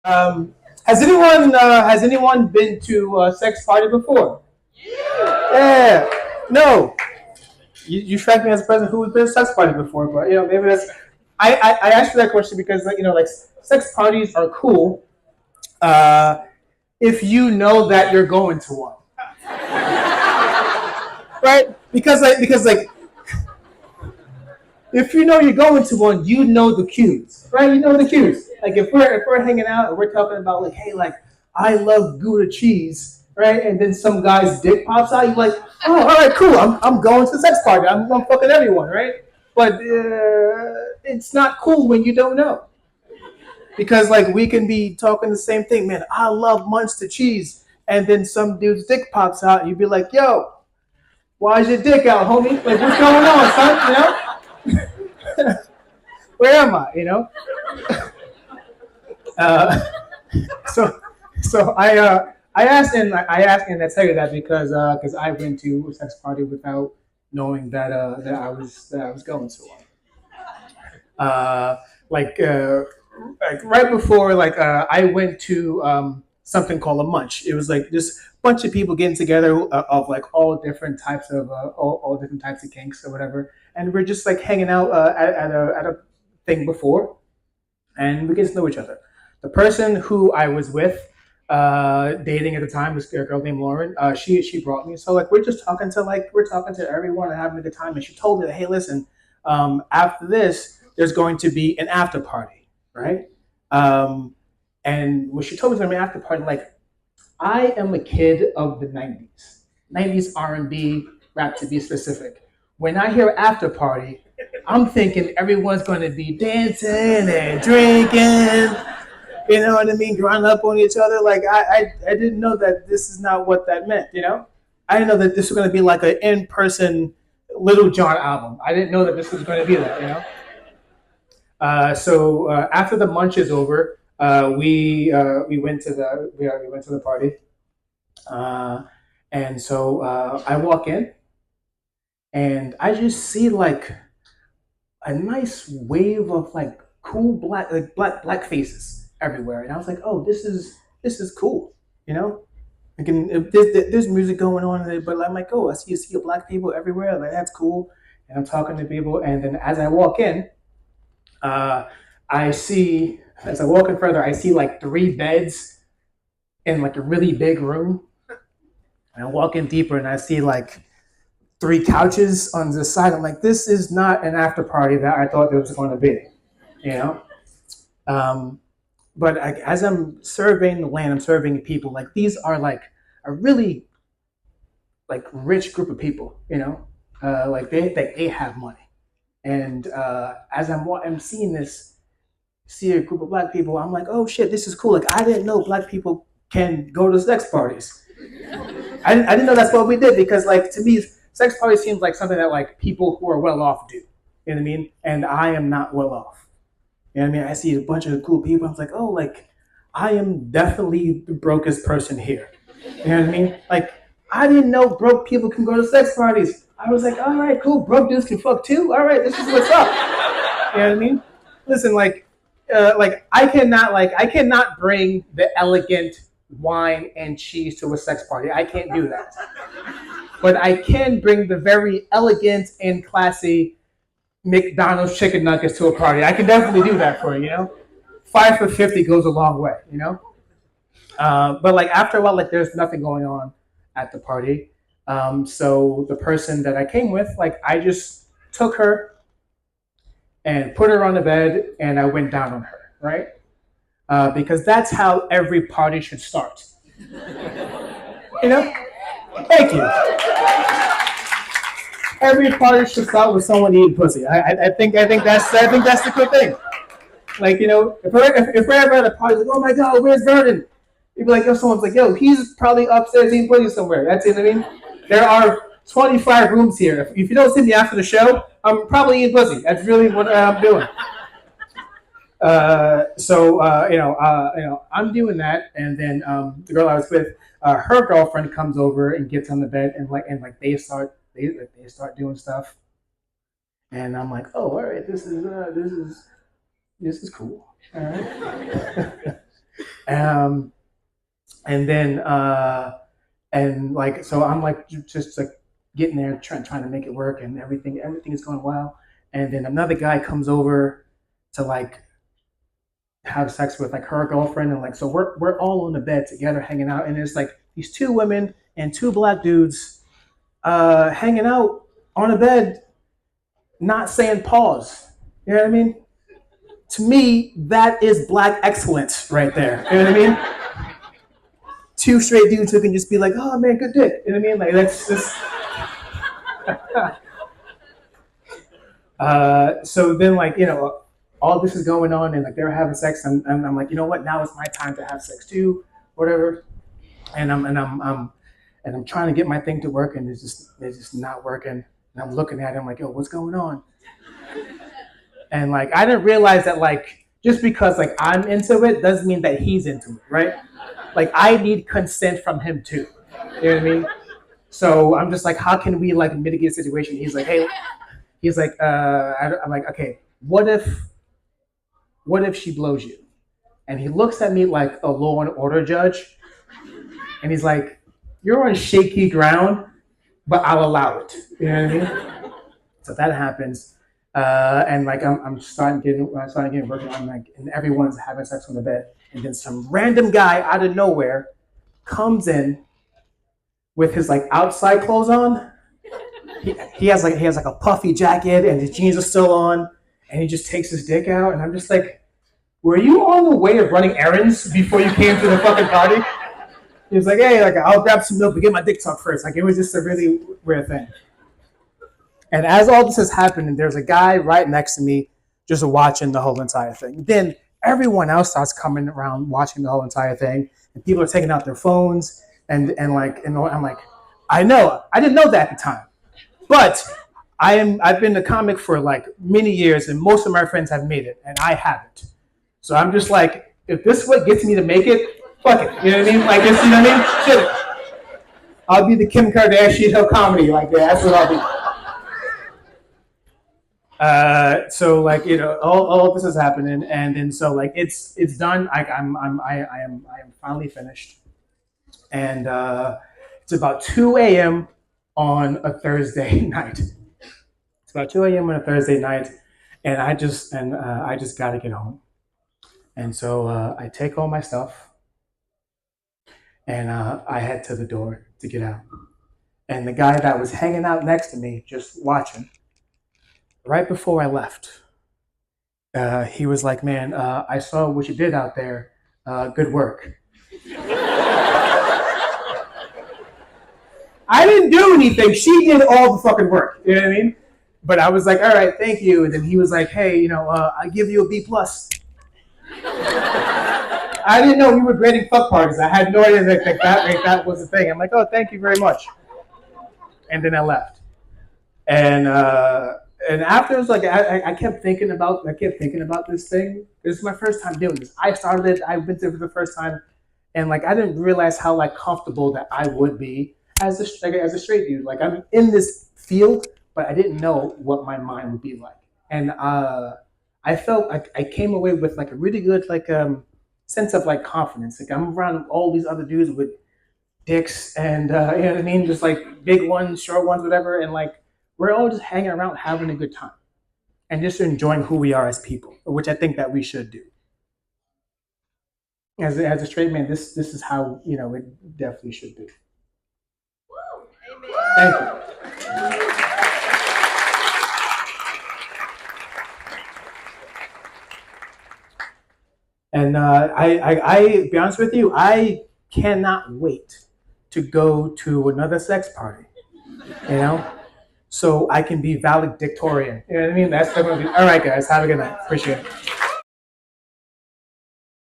Um, has anyone been to a sex party before? Yeah. No. You strike me as a person who's been to a sex party before, but maybe that's. I asked you that question because like sex parties are cool. Uh, if you know that you're going to one, right? Because if you know you're going to one, you know the cues, right? You know the cues. Like if we're hanging out and we're talking about like, hey, like I love Gouda cheese, right? And then some guy's dick pops out, you're like, oh, all right, cool. I'm going to the sex party. I'm fucking everyone, right? But it's not cool when you don't know because like we can be talking the same thing, man. I love Munster cheese, and then some dude's dick pops out, and you'd be like, yo, why's your dick out, homie? Like what's going on, son? Where am I? Uh, so so I asked and I tell you that because I went to a sex party without knowing that I was going to one. Uh, like uh, like right before I went to something called a munch. It was like just a bunch of people getting together of like all different types of kinks or whatever, and we're just like hanging out at a thing before, and we get to know each other. The person who I was with, dating at the time, was a girl named Lauren. She brought me, so like we're talking to everyone and having a good time. And she told me that, hey, listen, after this, there's going to be an after party, right? Um, and when she told me there's going to be an after party, like I am a kid of the '90s R&B rap to be specific. When I hear after party, I'm thinking everyone's going to be dancing and drinking. You know what I mean? Growing up on each other. Like I didn't know that this is not what that meant. I didn't know that this was going to be like an in-person Little John album. I didn't know that this was going to be that. So after the munch is over, we went to the party, uh, and so I walk in and I just see like a nice wave of like cool black faces everywhere, and I was like, oh, this is cool, you know. There's music going on, but I'm like, oh, I see black people everywhere. Like that's cool, and I'm talking to people, and then as I walk in, uh, I see as I walk in further, I see like three beds in like a really big room, and I walk in deeper, and I see like three couches on the side. I'm like, this is not an after party that I thought there was going to be, you know. Um, but as I'm surveying the land, I'm surveying the people. Like these are like a really like rich group of people, like they have money. And as I'm seeing this, see a group of black people, I'm like, oh shit, this is cool. Like I didn't know black people can go to sex parties. I didn't know that's what we did because like to me, sex party seems like something that like people who are well off do. You know what I mean? And I am not well off. You know what I mean? I see a bunch of cool people. I was like, oh, like I am definitely the brokest person here. You know what I mean? Like I didn't know broke people can go to sex parties. I was like, all right, cool. Broke dudes can fuck too. All right, this is what's up. You know what I mean? Listen, like I cannot bring the elegant wine and cheese to a sex party. I can't do that. But I can bring the very elegant and classy McDonald's chicken nuggets to a party. I can definitely do that for you. 5 for 50 goes a long way. But like after a while, like there's nothing going on at the party. So the person that I came with, like I just took her and put her on the bed, and I went down on her, right? Because that's how every party should start. You know? Thank you. Every party should start with someone eating pussy. I think that's the good thing. Like if we're ever at a party, like oh my god, where's Vernon? You'd be like, yo, someone's like, yo, he's probably upstairs eating pussy somewhere. That's it. I mean, there are 25 rooms here. If you don't see me after the show, I'm probably eating pussy. That's really what I'm doing. So I'm doing that, and then the girl I was with, her girlfriend comes over and gets on the bed, and they start doing stuff, and I'm like, oh, all right, this is cool, all right. Um, and then and like so I'm like just like getting there trying to make it work, and everything is going well. And then another guy comes over to like have sex with like her girlfriend, and like so we're all on the bed together hanging out, and there's like these two women and two black dudes hanging out on a bed, not saying pause. You know what I mean? To me, that is black excellence right there. You know what I mean? Two straight dudes who can just be like, oh man, good dick. You know what I mean? Like that's just so then like, all this is going on and like they're having sex, and I'm like, you know what, now it's my time to have sex too, whatever. And I'm trying to get my thing to work, and it's just not working. And I'm looking at him like, yo, what's going on? And like I didn't realize that like just because like I'm into it doesn't mean that he's into it, right? Like I need consent from him too. You know what I mean? So I'm just like, how can we like mitigate the situation? He's like, hey, he's like, I'm like, okay, what if she blows you? And he looks at me like a law and order judge, and he's like, you're on shaky ground, but I'll allow it. You know what I mean? So that happens. And like I'm starting getting working on like, and everyone's having sex on the bed, and then some random guy out of nowhere comes in with his like outside clothes on. He has like a puffy jacket, and his jeans are still on, and he just takes his dick out, and I'm just like, were you on the way of running errands before you came to the fucking party? He was like, hey, like I'll grab some milk, but get my dick tucked first. Like it was just a really weird thing. And as all this is happening, there's a guy right next to me just watching the whole entire thing. Then everyone else starts coming around watching the whole entire thing, and people are taking out their phones, and I'm like, I know, I didn't know that at the time, but I've been a comic for like many years, and most of my friends have made it, and I haven't. So I'm just like, if this is what gets me to make it, fuck it. You know what I mean? Like this, you know what I mean? Shit. I'll be the Kim Kardashian of comedy, like that. That's what I'll be. So like all of this is happening, and then so like it's done. I am finally finished, and it's about 2 a.m. on a Thursday night. It's about 2 a.m. on a Thursday night, and I just got to get home, and so I take all my stuff, and I head to the door to get out, and the guy that was hanging out next to me just watching. Right before I left, he was like, man, I saw what you did out there. Good work. I didn't do anything. She did all the fucking work. You know what I mean? But I was like, all right, thank you. And then he was like, hey, I give you a B+. I didn't know we were grading fuck parties. I had no idea that was a thing. I'm like, oh, thank you very much. And then I left. And after it was like I kept thinking about this thing. This is my first time doing this. I started it. I went there for the first time, and like I didn't realize how like comfortable that I would be as a straight dude. Like I'm in this field, but I didn't know what my mind would be like. And I felt like I came away with like a really good like sense of like confidence. Like I'm around all these other dudes with dicks, and you know what I mean, just like big ones, short ones, whatever, and like we're all just hanging around having a good time and just enjoying who we are as people, which I think that we should do. As a straight man, this is how it definitely should be. Thank you. And I be honest with you, I cannot wait to go to another sex party. You know, so I can be valedictorian. You know what I mean? That's going to be all right, guys. Have a good night. Appreciate it.